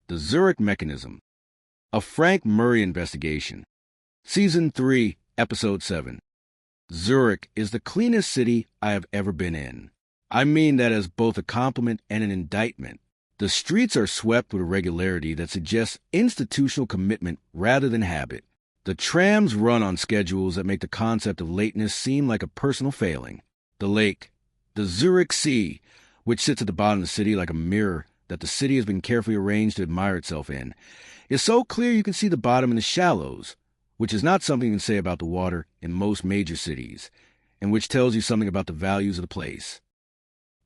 The Zurich Mechanism. A Frank Murray Investigation. Season 3, Episode 7. Zurich is the cleanest city I have ever been in. I mean that as both a compliment and an indictment. The streets are swept with a regularity that suggests institutional commitment rather than habit. The trams run on schedules that make the concept of lateness seem like a personal failing. The lake, the Zurich Sea, which sits at the bottom of the city like a mirror that the city has been carefully arranged to admire itself in, is so clear you can see the bottom in the shallows, which is not something you can say about the water in most major cities, and which tells you something about the values of the place.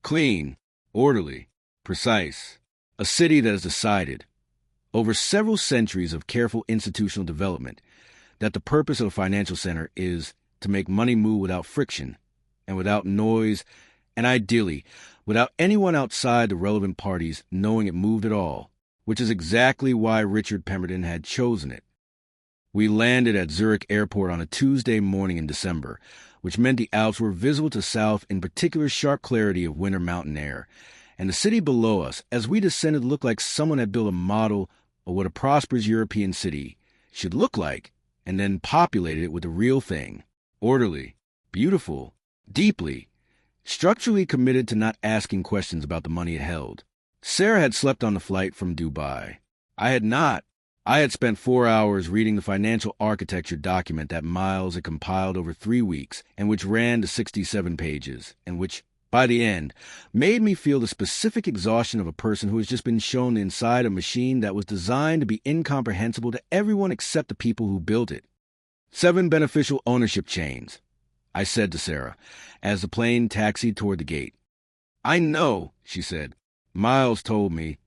Clean, orderly, precise. A city that has decided, over several centuries of careful institutional development, that the purpose of a financial center is to make money move without friction and without noise, and ideally, without anyone outside the relevant parties knowing it moved at all, which is exactly why Richard Pemberton had chosen it. We landed at Zurich Airport on a Tuesday morning in December, which meant the Alps were visible to south in particular sharp clarity of winter mountain air, and the city below us, as we descended, looked like someone had built a model of what a prosperous European city should look like, and then populated it with the real thing, orderly, beautiful, deeply, structurally committed to not asking questions about the money it held. Sarah had slept on the flight from Dubai. I had not. I had spent 4 hours reading the financial architecture document that Miles had compiled over 3 weeks and which ran to 67 pages, and which, by the end, made me feel the specific exhaustion of a person who has just been shown the inside of a machine that was designed to be incomprehensible to everyone except the people who built it. 7 beneficial ownership chains, I said to Sarah, as the plane taxied toward the gate. I know, she said. Miles told me.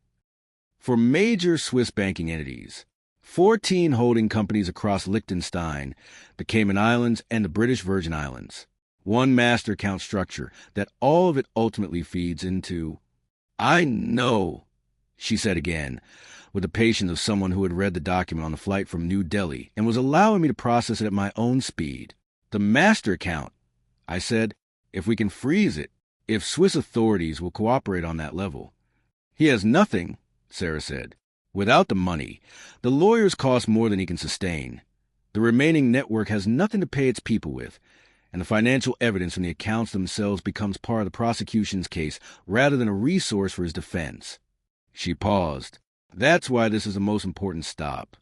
For major Swiss banking entities, 14 holding companies across Liechtenstein, the Cayman Islands, and the British Virgin Islands. 1 master account structure that all of it ultimately feeds into. I know, she said again, with the patience of someone who had read the document on the flight from New Delhi and was allowing me to process it at my own speed. The master account, I said, if we can freeze it, if Swiss authorities will cooperate on that level. He has nothing, Sarah said. Without the money, the lawyers cost more than he can sustain. The remaining network has nothing to pay its people with, and the financial evidence from the accounts themselves becomes part of the prosecution's case rather than a resource for his defense. She paused. That's why this is the most important stop.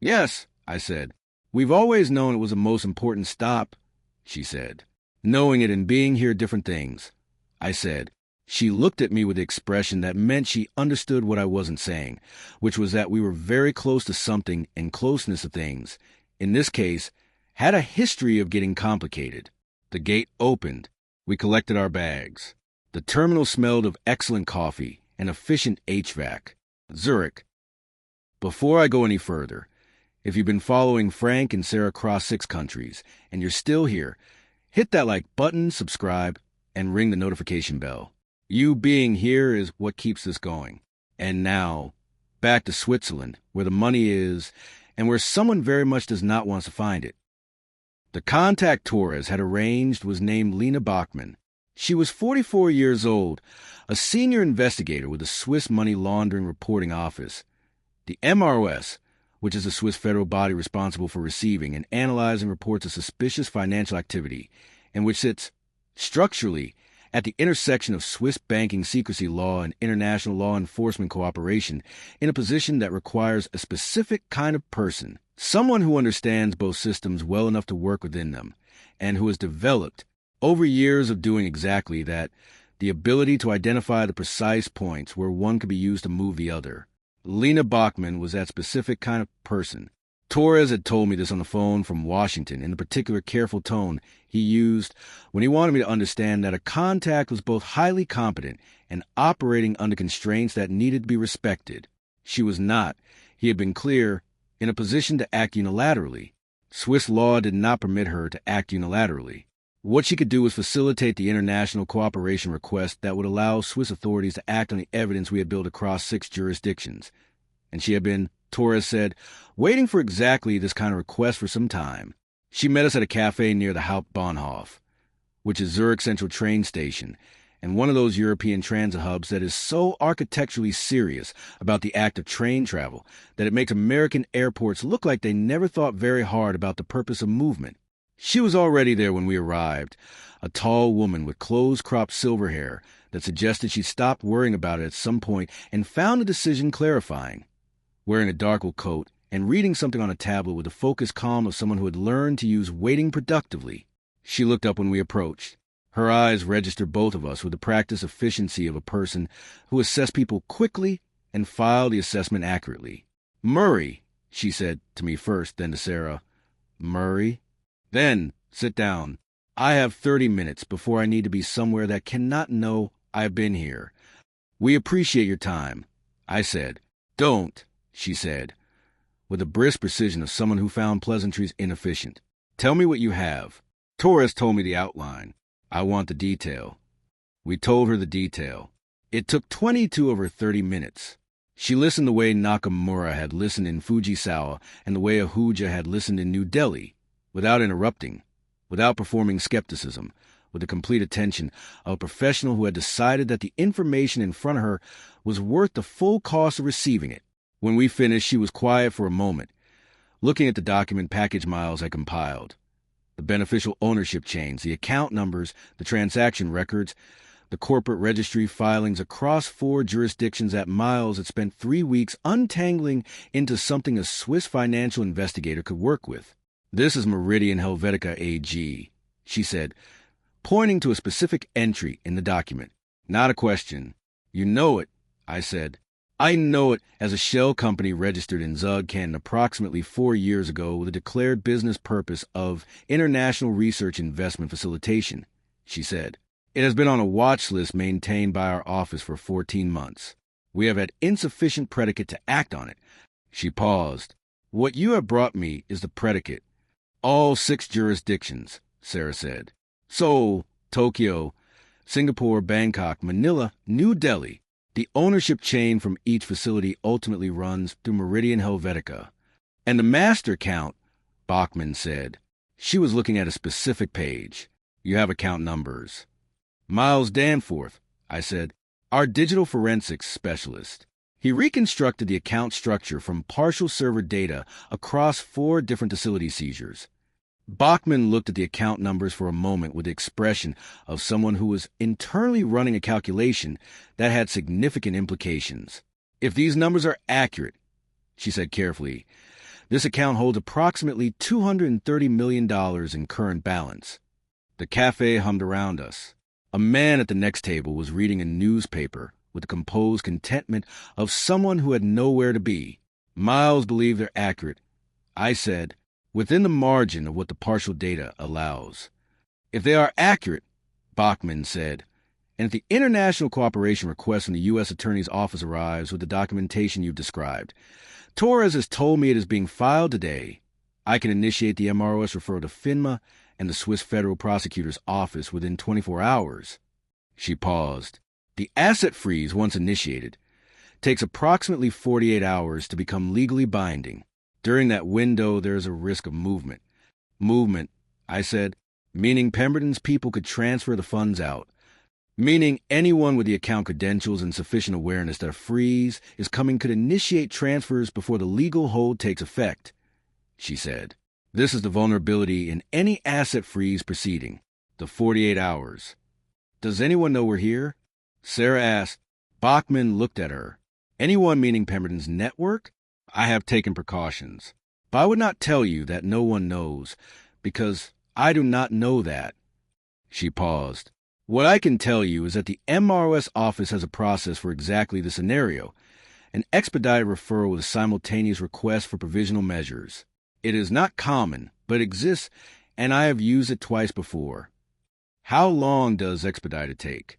Yes, I said. We've always known it was the most important stop, she said. Knowing it and being here different things, I said. She looked at me with the expression that meant she understood what I wasn't saying, which was that we were very close to something, and closeness of things, in this case, had a history of getting complicated. The gate opened. We collected our bags. The terminal smelled of excellent coffee and efficient HVAC. Zurich. Before I go any further, if you've been following Frank and Sarah across 6 countries, and you're still here, hit that like button, subscribe, and ring the notification bell. You being here is what keeps this going. And now, back to Switzerland, where the money is, and where someone very much does not want us to find it. The contact Torres had arranged was named Lena Bachmann. She was 44 years old, a senior investigator with the Swiss Money Laundering Reporting Office. The MROS, which is the Swiss federal body responsible for receiving and analyzing reports of suspicious financial activity, and which sits, structurally, at the intersection of Swiss banking secrecy law and international law enforcement cooperation in a position that requires a specific kind of person, someone who understands both systems well enough to work within them, and who has developed, over years of doing exactly that, the ability to identify the precise points where one could be used to move the other. Lena Bachmann was that specific kind of person. Torres had told me this on the phone from Washington in the particular careful tone he used when he wanted me to understand that a contact was both highly competent and operating under constraints that needed to be respected. She was not, he had been clear, in a position to act unilaterally. Swiss law did not permit her to act unilaterally. What she could do was facilitate the international cooperation request that would allow Swiss authorities to act on the evidence we had built across 6 jurisdictions. And she had been, Torres said, waiting for exactly this kind of request for some time. She met us at a cafe near the Hauptbahnhof, which is Zurich Central train station, and one of those European transit hubs that is so architecturally serious about the act of train travel that it makes American airports look like they never thought very hard about the purpose of movement. She was already there when we arrived, a tall woman with close-cropped silver hair that suggested she stopped worrying about it at some point and found the decision clarifying. Wearing a dark coat and reading something on a tablet with the focused calm of someone who had learned to use waiting productively, she looked up when we approached. Her eyes registered both of us with the practiced efficiency of a person who assessed people quickly and filed the assessment accurately. "Murray," she said to me first, then to Sarah. "Murray? Then, sit down. I have 30 minutes before I need to be somewhere that cannot know I've been here. We appreciate your time," I said. "Don't," she said, with the brisk precision of someone who found pleasantries inefficient. "Tell me what you have." Torres told me the outline. I want the detail. We told her the detail. It took 22 of her 30 minutes. She listened the way Nakamura had listened in Fujisawa and the way Ahuja had listened in New Delhi, without interrupting, without performing skepticism, with the complete attention of a professional who had decided that the information in front of her was worth the full cost of receiving it. When we finished, she was quiet for a moment, looking at the document package miles I compiled. The beneficial ownership chains, the account numbers, the transaction records, the corporate registry filings across 4 jurisdictions at Miles had spent 3 weeks untangling into something a Swiss financial investigator could work with. "This is Meridian Helvetica AG," she said, pointing to a specific entry in the document. "Not a question." "You know it," I said. "I know it as a shell company registered in Zug, Canton approximately 4 years ago with a declared business purpose of international research investment facilitation," she said. "It has been on a watch list maintained by our office for 14 months. We have had insufficient predicate to act on it." She paused. "What you have brought me is the predicate. All 6 jurisdictions," Sarah said. "Seoul, Tokyo, Singapore, Bangkok, Manila, New Delhi. The ownership chain from each facility ultimately runs through Meridian Helvetica. And the master account," Bachmann said. She was looking at a specific page. "You have account numbers." "Miles Danforth," I said, "our digital forensics specialist. He reconstructed the account structure from partial server data across 4 different facility seizures." Bachmann looked at the account numbers for a moment with the expression of someone who was internally running a calculation that had significant implications. "If these numbers are accurate," she said carefully, "this account holds approximately $230 million in current balance." The cafe hummed around us. A man at the next table was reading a newspaper with the composed contentment of someone who had nowhere to be. "Miles believe they're accurate," I said, "within the margin of what the partial data allows." "If they are accurate," Bachmann said, "and if the international cooperation request from the U.S. Attorney's Office arrives with the documentation you've described, Torres has told me it is being filed today, I can initiate the MROS referral to FINMA and the Swiss Federal Prosecutor's Office within 24 hours. She paused. "The asset freeze, once initiated, takes approximately 48 hours to become legally binding. During that window, there is a risk of movement." "Movement," I said, "meaning Pemberton's people could transfer the funds out. Meaning anyone with the account credentials and sufficient awareness that a freeze is coming could initiate transfers before the legal hold takes effect," she said. "This is the vulnerability in any asset freeze proceeding, the 48 hours. Does anyone know we're here?" Sarah asked. Bachmann looked at her. "Anyone meaning Pemberton's network? I have taken precautions. But I would not tell you that no one knows, because I do not know that." She paused. "What I can tell you is that the MROS office has a process for exactly the scenario, an expedited referral with a simultaneous request for provisional measures. It is not common, but exists, and I have used it twice before." "How long does expedited take?"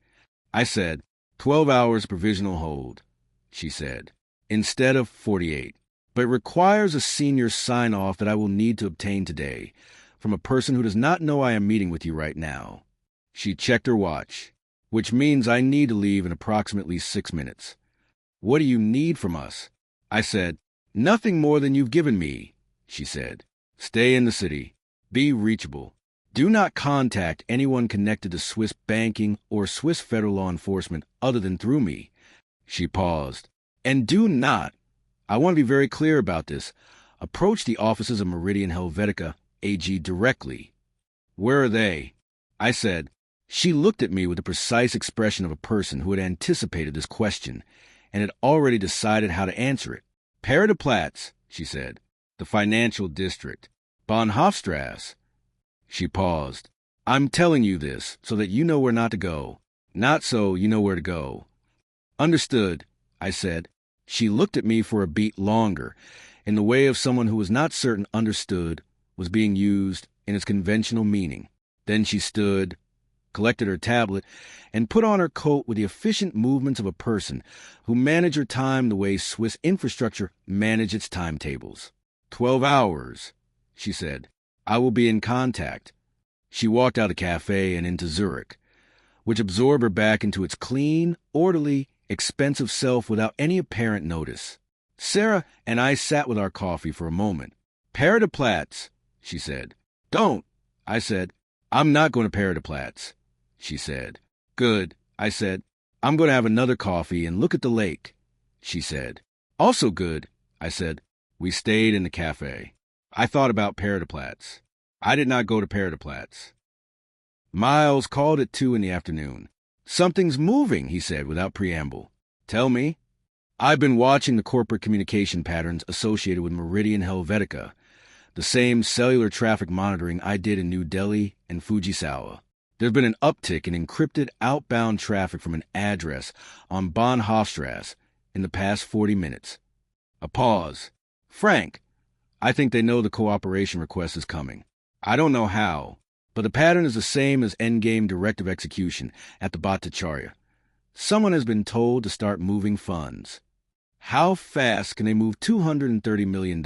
I said. 12 hours provisional hold," she said, "instead of 48. But it requires a senior sign-off that I will need to obtain today, from a person who does not know I am meeting with you right now." She checked her watch, "which means I need to leave in approximately 6 minutes. What do you need from us?" I said. "Nothing more than you've given me," she said. "Stay in the city. Be reachable. Do not contact anyone connected to Swiss banking or Swiss federal law enforcement other than through me. She paused. And do not, I want to be very clear about this, approach the offices of Meridian Helvetica AG directly. Where are they? I said. She looked at me with the precise expression of a person who had anticipated this question and had already decided how to answer it. Paradeplatz, she said. The financial district. Bahnhofstrasse. She paused. I'm telling you this so that you know where not to go. Not so you know where to go. Understood, I said. She looked at me for a beat longer, in the way of someone who was not certain understood was being used in its conventional meaning. Then she stood, collected her tablet, and put on her coat with the efficient movements of a person who managed her time the way Swiss infrastructure managed its timetables. 12 hours, she said. I will be in contact. She walked out of the cafe and into Zurich, which absorbed her back into its clean, orderly, expensive self without any apparent notice. Sarah and I sat with our coffee for a moment. Paradeplatz, she said. Don't, I said. I'm not going to Paradeplatz, she said. Good, I said. I'm going to have another coffee and look at the lake, she said. Also good, I said. We stayed in the cafe. I thought about Paradeplatz. I did not go to Paradeplatz. Miles called at 2 in the afternoon. Something's moving, he said without preamble. Tell me. I've been watching the corporate communication patterns associated with Meridian Helvetica, the same cellular traffic monitoring I did in New Delhi and Fujisawa. There's been an uptick in encrypted outbound traffic from an address on Bahnhofstrasse in the past 40 minutes. A pause. Frank, I think they know the cooperation request is coming. I don't know how, but the pattern is the same as endgame directive execution at the Bhattacharya. Someone has been told to start moving funds. How fast can they move $230 million?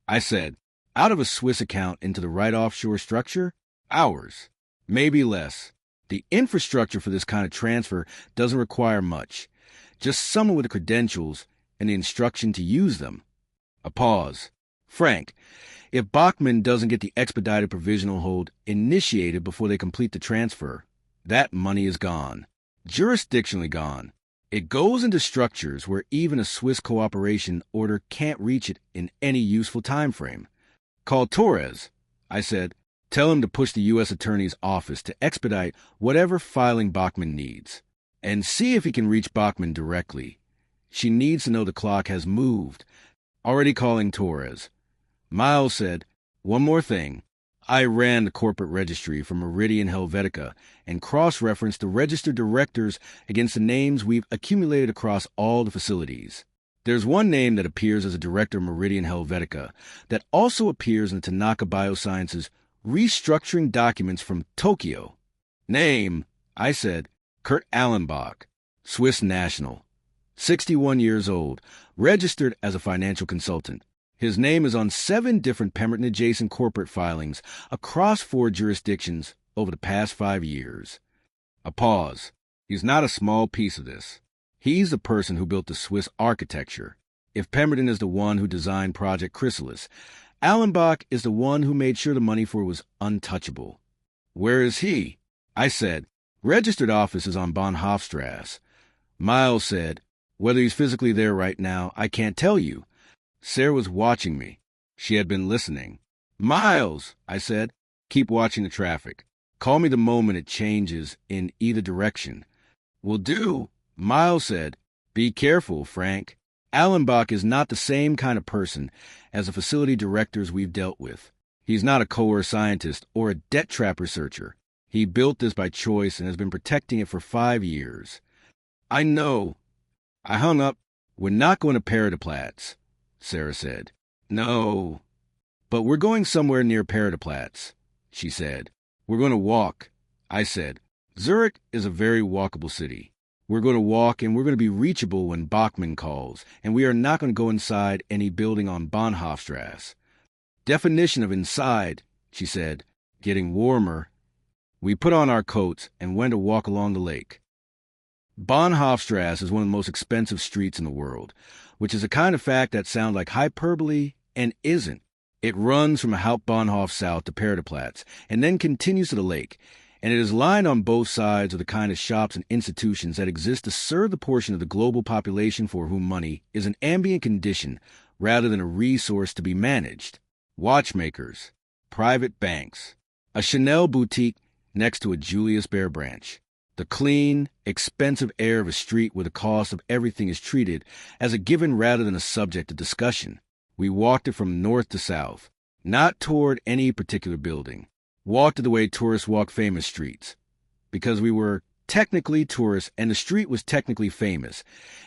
I said, out of a Swiss account into the right offshore structure? Hours. Maybe less. The infrastructure for this kind of transfer doesn't require much. Just someone with the credentials and the instruction to use them. A pause. Frank, if Bachmann doesn't get the expedited provisional hold initiated before they complete the transfer, that money is gone. Jurisdictionally gone. It goes into structures where even a Swiss cooperation order can't reach it in any useful time frame. Call Torres, I said. Tell him to push the U.S. Attorney's office to expedite whatever filing Bachmann needs. And see if he can reach Bachmann directly. She needs to know the clock has moved. Already calling Torres. Miles said, one more thing. I ran the corporate registry for Meridian Helvetica and cross-referenced the registered directors against the names we've accumulated across all the facilities. There's one name that appears as a director of Meridian Helvetica that also appears in the Tanaka Biosciences restructuring documents from Tokyo. Name, I said, Kurt Allenbach, Swiss national, 61 years old, registered as a financial consultant. His name is on 7 different Pemberton-adjacent corporate filings across 4 jurisdictions over the past 5 years. A pause. He's not a small piece of this. He's the person who built the Swiss architecture. If Pemberton is the one who designed Project Chrysalis, Allenbach is the one who made sure the money for it was untouchable. Where is he? I said, registered office is on Bahnhofstrasse. Miles said, whether he's physically there right now, I can't tell you. Sarah was watching me. She had been listening. Miles, I said, keep watching the traffic. Call me the moment it changes in either direction. Will do, Miles said. Be careful, Frank. Allenbach is not the same kind of person as the facility directors we've dealt with. He's not a core scientist or a debt trap researcher. He built this by choice and has been protecting it for 5 years. I know. I hung up. We're not going to Paradeplatz, Sarah said. No. But we're going somewhere near Paradeplatz, she said. We're going to walk, I said. Zurich is a very walkable city. We're going to walk and we're going to be reachable when Bachmann calls, and we are not going to go inside any building on Bahnhofstrasse. Definition of inside, she said, getting warmer. We put on our coats and went to walk along the lake. Bahnhofstrasse is one of the most expensive streets in the world, which is a kind of fact that sounds like hyperbole and isn't. It runs from Hauptbahnhof south to Paradeplatz and then continues to the lake, and it is lined on both sides with the kind of shops and institutions that exist to serve the portion of the global population for whom money is an ambient condition rather than a resource to be managed. Watchmakers, private banks, a Chanel boutique next to a Julius Baer branch, the clean, expensive air of a street where the cost of everything is treated as a given rather than a subject of discussion. We walked it from north to south, not toward any particular building. Walked it the way tourists walk famous streets, because we were technically tourists and the street was technically famous.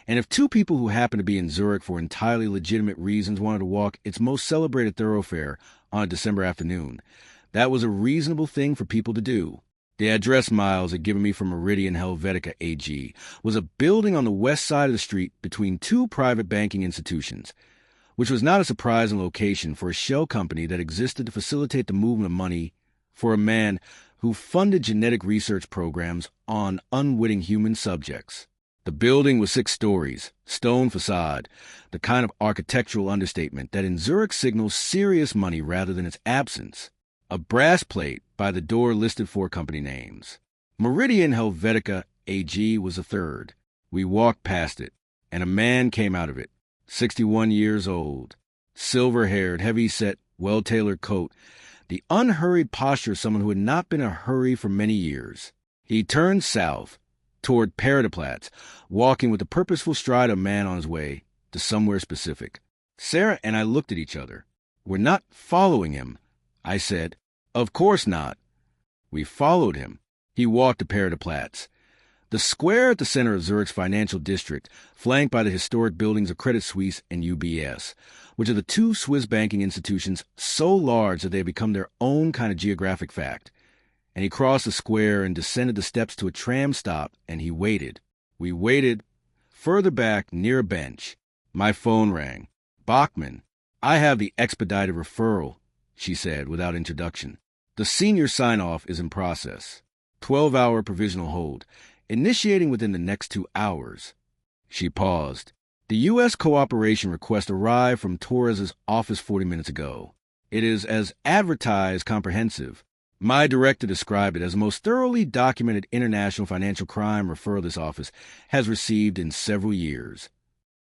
And if two people who happened to be in Zurich for entirely legitimate reasons wanted to walk its most celebrated thoroughfare on a December afternoon, that was a reasonable thing for people to do. The address Miles had given me from Meridian Helvetica AG was a building on the west side of the street between two private banking institutions, which was not a surprising location for a shell company that existed to facilitate the movement of money for a man who funded genetic research programs on unwitting human subjects. The building was 6 stories, stone facade, the kind of architectural understatement that in Zurich signals serious money rather than its absence. A brass plate by the door listed 4 company names. Meridian Helvetica AG was the third. We walked past it, and a man came out of it. 61 years old, silver-haired, heavy-set, well-tailored coat, the unhurried posture of someone who had not been in a hurry for many years. He turned south, toward Paradeplatz, walking with the purposeful stride of a man on his way to somewhere specific. Sarah and I looked at each other. "We're not following him," I said. "Of course not." We followed him. He walked to Paradeplatz, the square at the center of Zurich's financial district, flanked by the historic buildings of Credit Suisse and UBS, which are the 2 Swiss banking institutions so large that they have become their own kind of geographic fact. And he crossed the square and descended the steps to a tram stop, and he waited. We waited. Further back, near a bench, my phone rang. "Bachmann, I have the expedited referral," she said without introduction. "The senior sign-off is in process. 12-hour provisional hold, initiating within the next 2 hours. She paused. "The U.S. cooperation request arrived from Torres's office 40 minutes ago. It is, as advertised, comprehensive. My director described it as the most thoroughly documented international financial crime referral this office has received in several years."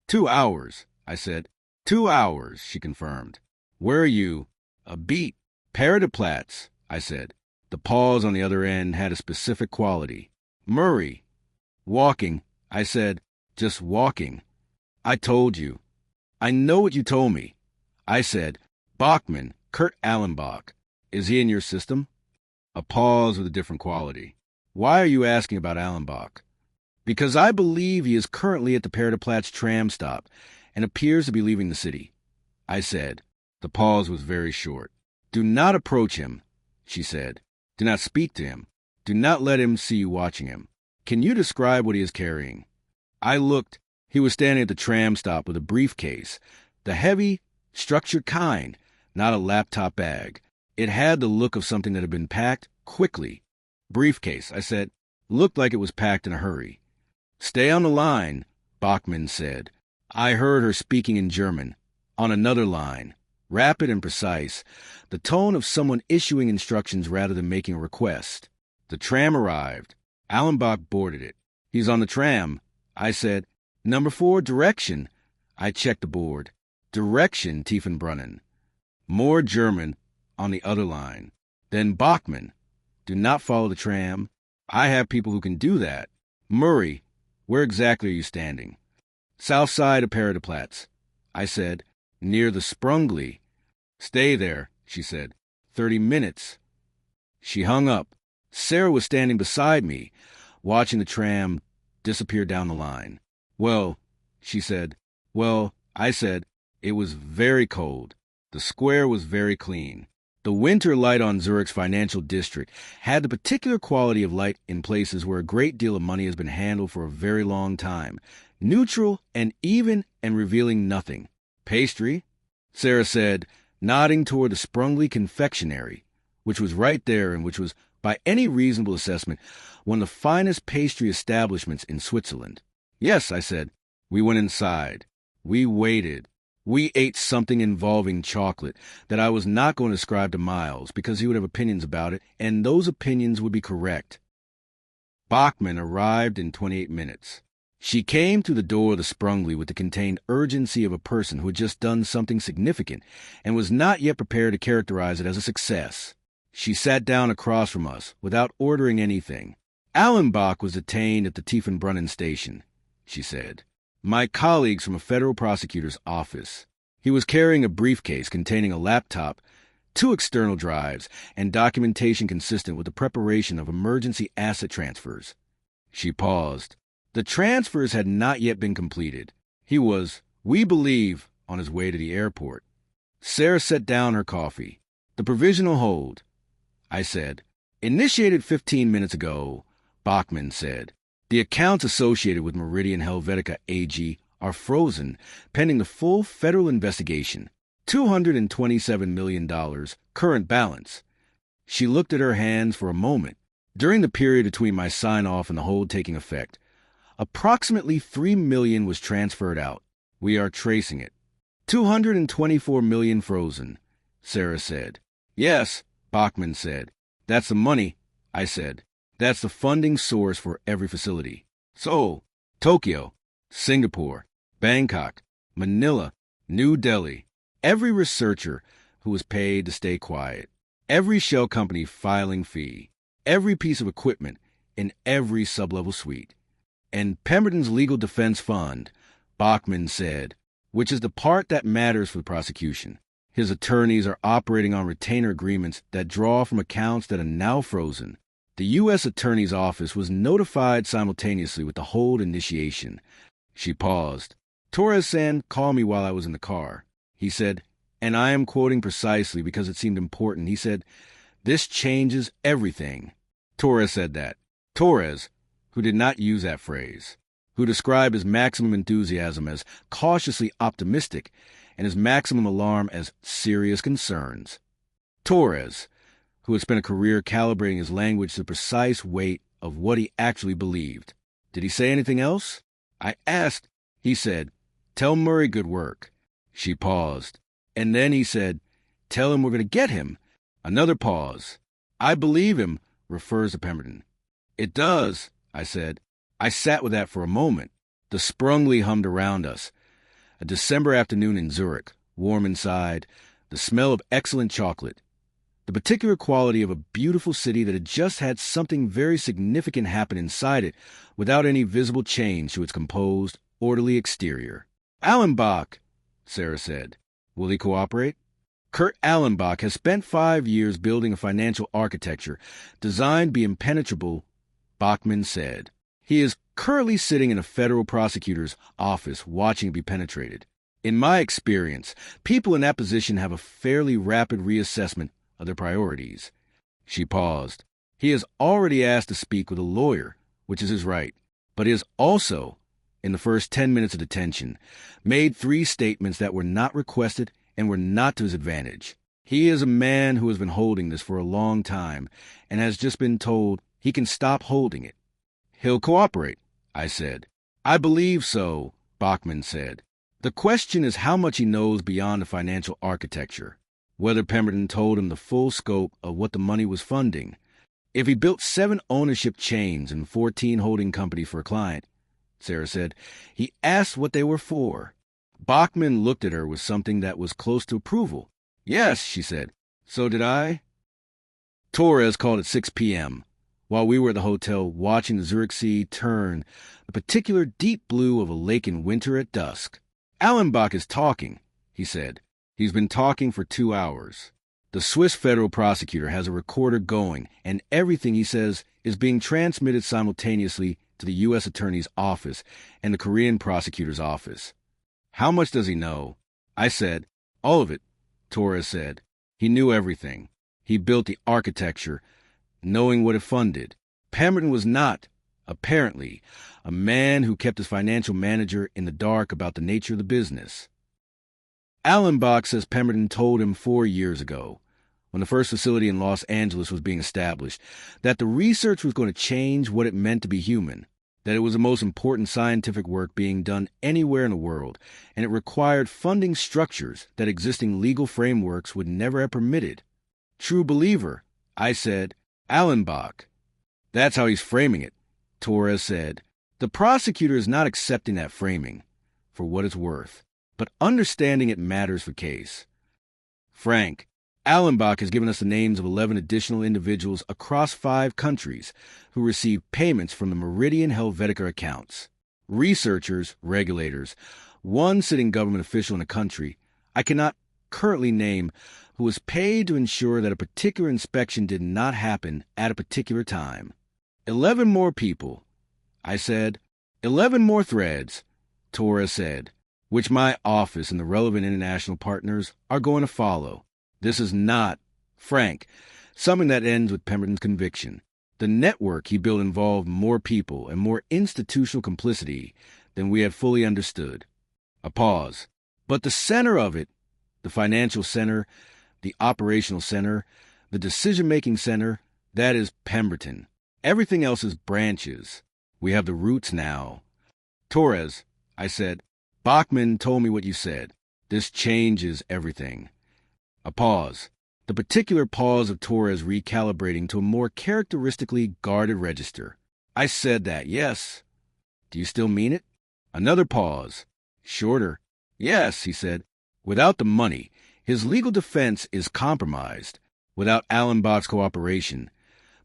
2 hours, I said. 2 hours, she confirmed. "Where are you?" "A beat. Paradeplatz," I said. The pause on the other end had a specific quality. "Murray." "Walking," I said. "Just walking." "I told you." "I know what you told me." I said. "Bachmann, Kurt Allenbach. Is he in your system?" A pause with a different quality. "Why are you asking about Allenbach?" "Because I believe he is currently at the Paradeplatz tram stop and appears to be leaving the city." I said. The pause was very short. "Do not approach him," she said. "Do not speak to him. Do not let him see you watching him. Can you describe what he is carrying?" I looked. He was standing at the tram stop with a briefcase, the heavy, structured kind, not a laptop bag. It had the look of something that had been packed quickly. "Briefcase," I said. Looked like it was packed in a hurry. "Stay on the line," Bachmann said. I heard her speaking in German, on another line, rapid and precise, the tone of someone issuing instructions rather than making a request. The tram arrived. Allenbach boarded it. "He's on the tram," I said. "Number 4, direction." I checked the board. Direction, Tiefenbrunnen. More German on the other line. Then Bachmann. "Do not follow the tram. I have people who can do that." "Murray, where exactly are you standing?" "South side of Paradeplatz," I said. "Near the Sprungli." "Stay there," she said. 30 minutes. She hung up. Sarah was standing beside me, watching the tram disappear down the line. "Well," she said. "Well," I said. It was very cold. The square was very clean. The winter light on Zurich's financial district had the particular quality of light in places where a great deal of money has been handled for a very long time, neutral and even and revealing nothing. "Pastry?" Sarah said, nodding toward the Sprungli confectionery, which was right there and which was, by any reasonable assessment, one of the finest pastry establishments in Switzerland. "Yes," I said. We went inside. We waited. We ate something involving chocolate that I was not going to describe to Miles because he would have opinions about it, and those opinions would be correct. Bachmann arrived in 28 minutes. She came through the door of the Sprungly with the contained urgency of a person who had just done something significant and was not yet prepared to characterize it as a success. She sat down across from us without ordering anything. Allenbach was detained at the Tiefenbrunnen station, she said. My colleagues from a federal prosecutor's office. He was carrying a briefcase containing a laptop, 2 external drives, and documentation consistent with the preparation of emergency asset transfers. She paused. The transfers had not yet been completed. He was, we believe, on his way to the airport. Sarah set down her coffee. The provisional hold, I said. Initiated 15 minutes ago, Bachmann said. The accounts associated with Meridian Helvetica AG are frozen, pending the full federal investigation. $227 million, current balance. She looked at her hands for a moment. During the period between my sign-off and the hold taking effect, approximately $3 million was transferred out. We are tracing it. $224 million frozen, Sarah said. Yes, Bachmann said. That's the money, I said. That's the funding source for every facility. So, Tokyo, Singapore, Bangkok, Manila, New Delhi, every researcher who was paid to stay quiet, every shell company filing fee, every piece of equipment in every sub-level suite. And Pemberton's Legal Defense Fund, Bachmann said, which is the part that matters for the prosecution. His attorneys are operating on retainer agreements that draw from accounts that are now frozen. The U.S. Attorney's Office was notified simultaneously with the hold initiation. She paused. Torres-san called me while I was in the car. He said, and I am quoting precisely because it seemed important, he said, "This changes everything." Torres said that. Torres, who did not use that phrase, who described his maximum enthusiasm as cautiously optimistic and his maximum alarm as serious concerns. Torres, who had spent a career calibrating his language to the precise weight of what he actually believed. Did he say anything else? I asked. He said, "Tell Murray good work." She paused. And then he said, "Tell him we're going to get him." Another pause. "I believe him," refers to Pemberton. "It does," I said. I sat with that for a moment. The Sprungly hummed around us. A December afternoon in Zurich, warm inside, the smell of excellent chocolate. The particular quality of a beautiful city that had just had something very significant happen inside it without any visible change to its composed, orderly exterior. "Allenbach," Sarah said. "Will he cooperate?" Kurt Allenbach has spent 5 years building a financial architecture designed to be impenetrable, Bachmann said. He is currently sitting in a federal prosecutor's office watching it be penetrated. In my experience, people in that position have a fairly rapid reassessment of their priorities. She paused. He has already asked to speak with a lawyer, which is his right, but he has also, in the first 10 minutes of detention, made 3 statements that were not requested and were not to his advantage. He is a man who has been holding this for a long time and has just been told he can stop holding it. "He'll cooperate," I said. "I believe so," Bachmann said. "The question is how much he knows beyond the financial architecture, whether Pemberton told him the full scope of what the money was funding. If he built 7 ownership chains and 14 holding companies for a client," Sarah said, "he asked what they were for." Bachmann looked at her with something that was close to approval. "Yes," she said. "So did I." Torres called at 6 p.m., while we were at the hotel watching the Zurich Sea turn the particular deep blue of a lake in winter at dusk. "Allenbach is talking," he said. "He's been talking for 2 hours. The Swiss federal prosecutor has a recorder going, and everything he says is being transmitted simultaneously to the U.S. Attorney's Office and the Korean prosecutor's office." "How much does he know?" I said. "All of it," Torres said. "He knew everything. He built the architecture, knowing what it funded. Pemberton was not, apparently, a man who kept his financial manager in the dark about the nature of the business." Allenbach says Pemberton told him 4 years ago, when the first facility in Los Angeles was being established, that the research was going to change what it meant to be human. that it was the most important scientific work being done anywhere in the world, and it required funding structures that existing legal frameworks would never have permitted. True believer, I said. Allenbach. That's how he's framing it, Torres said. The prosecutor is not accepting that framing, for what it's worth, but understanding it matters for case. Frank, Allenbach has given us the names of 11 additional individuals across 5 countries who received payments from the Meridian Helvetica accounts. Researchers, regulators, one sitting government official in a country I cannot currently name who was paid to ensure that a particular inspection did not happen at a particular time. 11 more people, I said. 11 more threads, Torres said, which my office and the relevant international partners are going to follow. This is not, Frank, something that ends with Pemberton's conviction. The network he built involved more people and more institutional complicity than we had fully understood. A pause. But the center of it, the financial center, the operational center, the decision-making center, that is Pemberton. Everything else is branches. We have the roots now. Torres, I said, Bachmann told me what you said. This changes everything. A pause. The particular pause of Torres recalibrating to a more characteristically guarded register. I said that, yes. Do you still mean it? Another pause. Shorter. Yes, he said. Without the money, his legal defense is compromised. Without Allenbach's cooperation,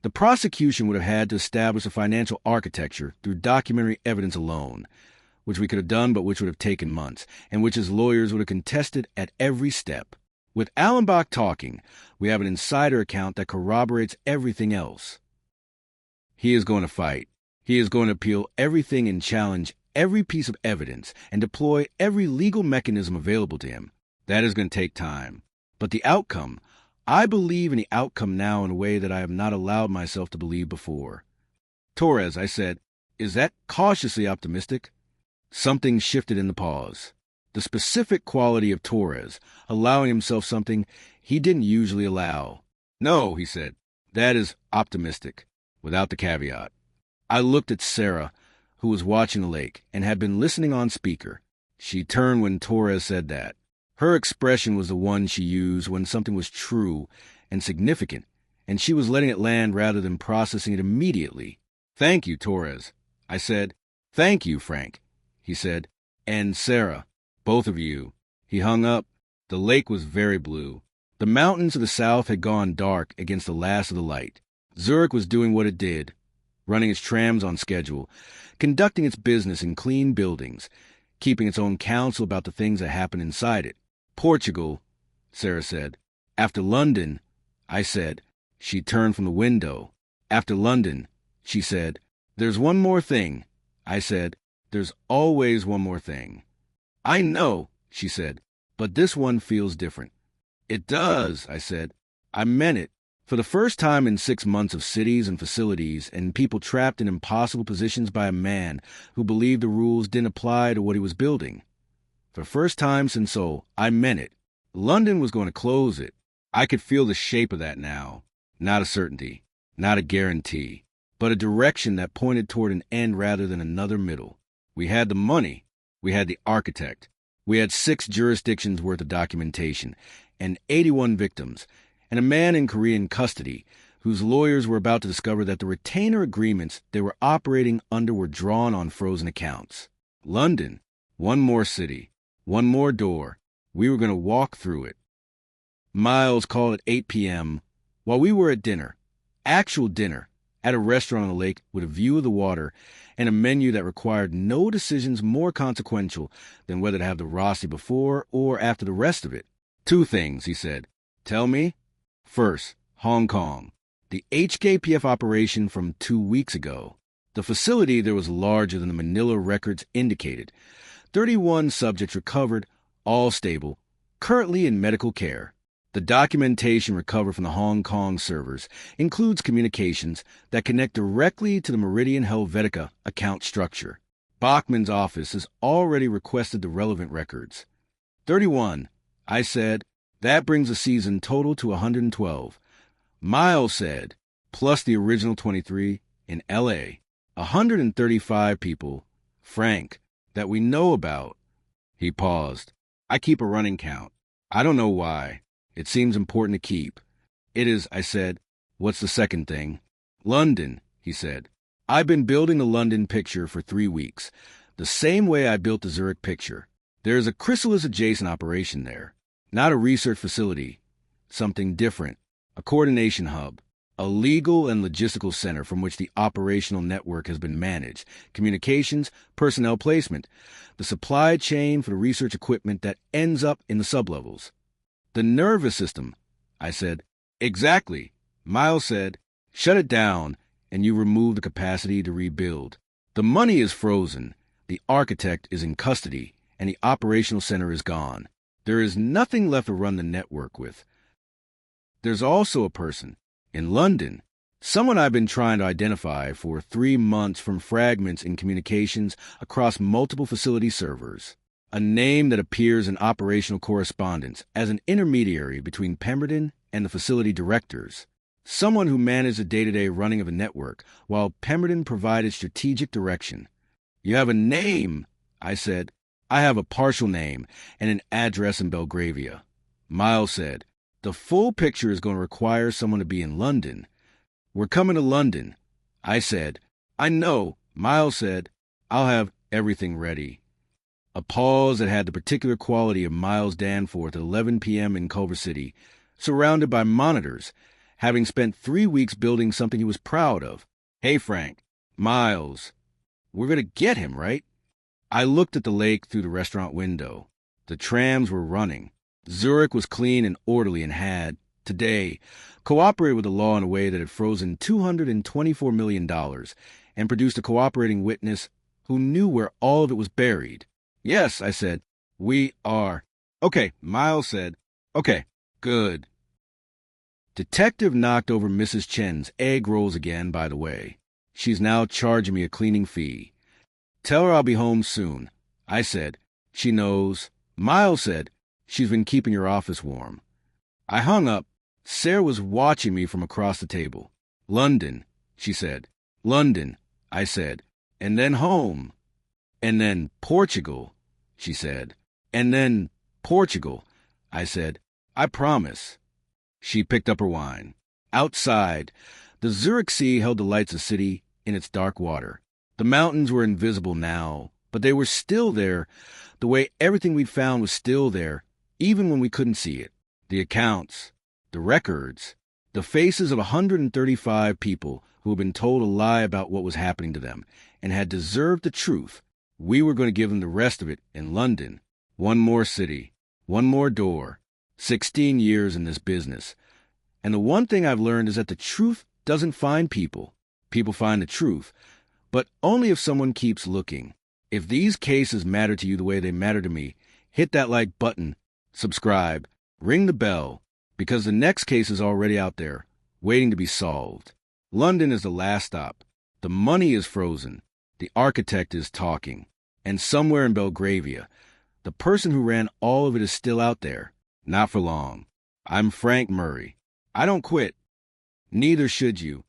the prosecution would have had to establish a financial architecture through documentary evidence alone, which we could have done but which would have taken months, and which his lawyers would have contested at every step. With Allenbach talking, we have an insider account that corroborates everything else. He is going to fight. He is going to appeal everything and challenge every piece of evidence and deploy every legal mechanism available to him. That is going to take time. But the outcome, I believe in the outcome now in a way that I have not allowed myself to believe before. Torres, I said, is that cautiously optimistic? Something shifted in the pause. The specific quality of Torres, allowing himself something he didn't usually allow. No, he said, that is optimistic, without the caveat. I looked at Sarah, who was watching the lake and had been listening on speaker. She turned when Torres said that. Her expression was the one she used when something was true and significant, and she was letting it land rather than processing it immediately. Thank you, Torres, I said. Thank you, Frank, he said. And Sarah, both of you. He hung up. The lake was very blue. The mountains to the south had gone dark against the last of the light. Zurich was doing what it did, running its trams on schedule, conducting its business in clean buildings, keeping its own counsel about the things that happened inside it. Portugal, Sarah said. After London, I said. She turned from the window. After London, she said. There's one more thing, I said. There's always one more thing. I know, she said, but this one feels different. It does, I said. I meant it. For the first time in 6 months of cities and facilities and people trapped in impossible positions by a man who believed the rules didn't apply to what he was building. For the first time since I meant it. London was going to close it. I could feel the shape of that now. Not a certainty, not a guarantee, but a direction that pointed toward an end rather than another middle. We had the money. We had the architect. We had 6 jurisdictions worth of documentation and 81 victims, and a man in Korean custody whose lawyers were about to discover that the retainer agreements they were operating under were drawn on frozen accounts. London, one more city, one more door. We were going to walk through it. Miles called at 8 p.m. while we were at dinner, actual dinner, at a restaurant on the lake with a view of the water and a menu that required no decisions more consequential than whether to have the Rossi before or after the rest of it. 2 things, he said. Tell me. First, Hong Kong. The HKPF operation from 2 weeks ago. The facility there was larger than the Manila records indicated. 31 subjects recovered, all stable, currently in medical care. The documentation recovered from the Hong Kong servers includes communications that connect directly to the Meridian Helvetica account structure. Bachmann's office has already requested the relevant records. 31, I said. That brings the season total to 112. Miles said, plus the original 23 in L.A. 135 people, Frank, that we know about. He paused. I keep a running count. I don't know why. It seems important to keep. It is, I said. What's the second thing? London, he said. I've been building the London picture for 3 weeks, the same way I built the Zurich picture. There is a Chrysalis adjacent operation there, not a research facility, something different, a coordination hub, a legal and logistical center from which the operational network has been managed, communications, personnel placement, the supply chain for the research equipment that ends up in the sublevels. The nervous system, I said. Exactly. Miles said, shut it down, and you remove the capacity to rebuild. The money is frozen, the architect is in custody, and the operational center is gone. There is nothing left to run the network with. There's also a person, in London, someone I've been trying to identify for 3 months from fragments in communications across multiple facility servers. A name that appears in operational correspondence as an intermediary between Pemberton and the facility directors. Someone who managed the day-to-day running of a network while Pemberton provided strategic direction. You have a name, I said. I have a partial name and an address in Belgravia. Miles said, the full picture is going to require someone to be in London. We're coming to London. I said, I know. Miles said, I'll have everything ready. A pause that had the particular quality of Miles Danforth at 11 p.m. in Culver City, surrounded by monitors, having spent 3 weeks building something he was proud of. Hey, Frank. Miles. We're going to get him, right? I looked at the lake through the restaurant window. The trams were running. Zurich was clean and orderly and had, today, cooperated with the law in a way that had frozen $224 million and produced a cooperating witness who knew where all of it was buried. Yes, I said, we are. Okay, Miles said. Okay, good. Detective knocked over Mrs. Chen's egg rolls again, by the way. She's now charging me a cleaning fee. Tell her I'll be home soon. I said, she knows. Miles said, she's been keeping your office warm. I hung up. Sarah was watching me from across the table. London, she said. London, I said. And then home. And then Portugal, she said. And then Portugal, I said. I promise. She picked up her wine. Outside, the Zurich Sea held the lights of the city in its dark water. The mountains were invisible now, but they were still there, the way everything we'd found was still there, even when we couldn't see it. The accounts, the records, the faces of 135 people who had been told a lie about what was happening to them and had deserved the truth. We were going to give them the rest of it in London. One more city, one more door, 16 years in this business. And the one thing I've learned is that the truth doesn't find people. People find the truth, but only if someone keeps looking. If these cases matter to you the way they matter to me, hit that like button, subscribe, ring the bell, because the next case is already out there, waiting to be solved. London is the last stop. The money is frozen. The architect is talking. And somewhere in Belgravia, the person who ran all of it is still out there. Not for long. I'm Frank Murray. I don't quit. Neither should you.